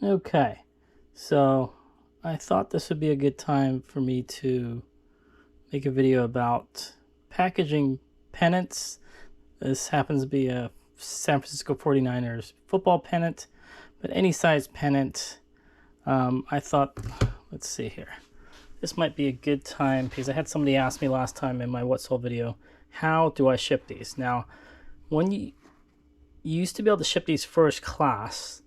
Okay, so I thought this would be a good time for me to make a video about packaging pennants. This happens to be a San Francisco 49ers football pennant, but any size pennant. I thought, let's see here. This might be a good time because I had somebody ask me last time in my What Sold video, how do I ship these? Now, when you used to be able to ship these first class,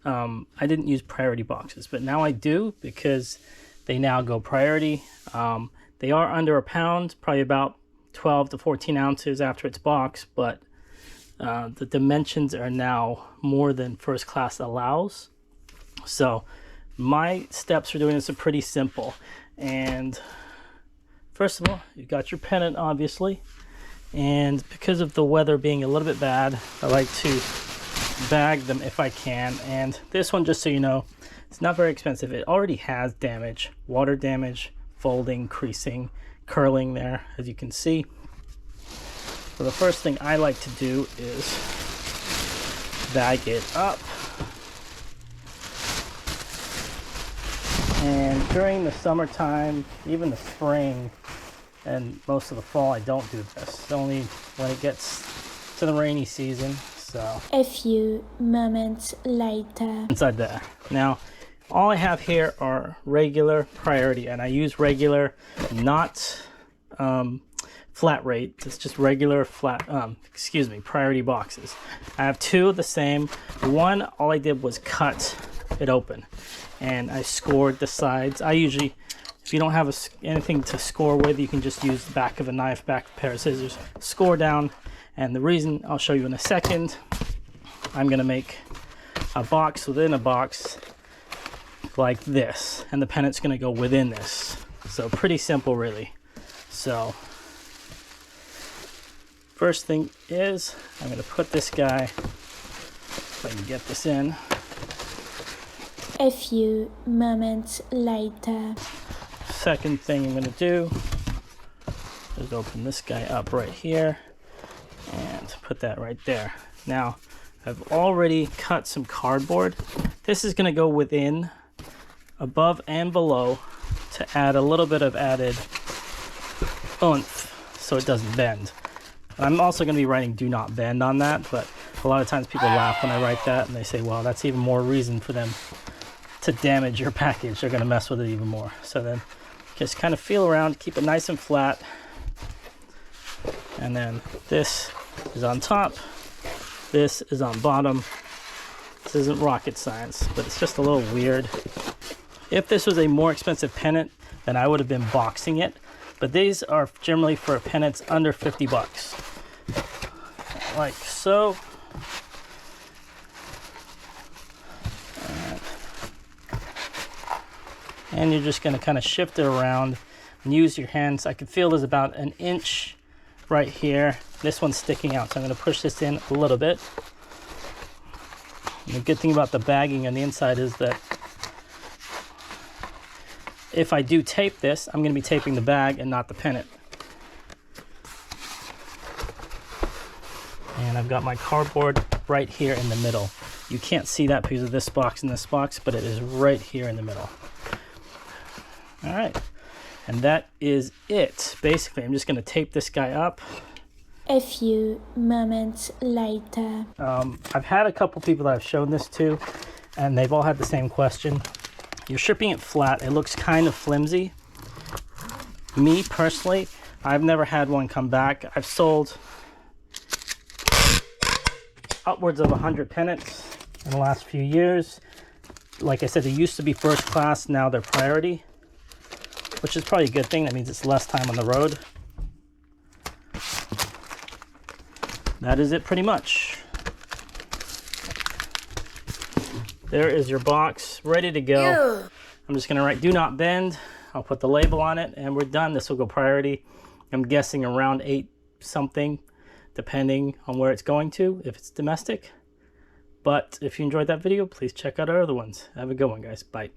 I didn't use priority boxes, but now I do because they now go priority. They are under a pound, probably about 12 to 14 ounces after it's boxed, but the dimensions are now more than first class allows. So my steps for doing this are pretty simple. And first of all, you got your pennant, obviously. And because of the weather being a little bit bad, I like to bag them if I can. And this one, just so you know, it's not very expensive. It already has damage, water damage, folding, creasing, curling there, as you can see. So the first thing I like to do is bag it up. And during the summertime, even the spring, and most of the fall, I don't do this. It's only when it gets to the rainy season. So a few moments later. Inside there. Now, all I have here are regular priority, and I use regular, not flat rate. It's just regular priority boxes. I have two of the same. One, all I did was cut it open, and I scored the sides. I usually, if you don't have anything to score with, you can just use the back of a knife, back of a pair of scissors, score down. And the reason I'll show you in a second, I'm gonna make a box within a box like this, and the pennant's gonna go within this. So pretty simple, really. So first thing is, I'm gonna put this guy, if I can get this in. A few moments later. Second thing I'm gonna do is open this guy up right here and put that right there. Now, I've already cut some cardboard. This is gonna go within, above and below, to add a little bit of added oomph so it doesn't bend. I'm also gonna be writing do not bend on that, but a lot of times people laugh when I write that and they say, well, that's even more reason for them to damage your package. They're gonna mess with it even more. So then just kind of feel around, keep it nice and flat. And then this is on top, this is on bottom. This isn't rocket science, but it's just a little weird. If this was a more expensive pennant, then I would have been boxing it. But these are generally for pennants under 50 bucks. Like so. And you're just gonna kind of shift it around and use your hands. I can feel there's about an inch right here. This one's sticking out, so I'm gonna push this in a little bit. And the good thing about the bagging on the inside is that if I do tape this, I'm gonna be taping the bag and not the pennant. And I've got my cardboard right here in the middle. You can't see that because of this box and this box, but it is right here in the middle. All right, and that is it. Basically, I'm just gonna tape this guy up. A few moments later. I've had a couple people that I've shown this to, and they've all had the same question. You're shipping it flat, it looks kind of flimsy. Me, personally, I've never had one come back. I've sold upwards of 100 pennants in the last few years. Like I said, they used to be first class, now they're priority, which is probably a good thing. That means it's less time on the road. That is it pretty much. There is your box ready to go. Ew. I'm just gonna write do not bend. I'll put the label on it and we're done. This will go priority. I'm guessing around 8 something, depending on where it's going to, if it's domestic. But if you enjoyed that video, please check out our other ones. Have a good one, guys. Bye.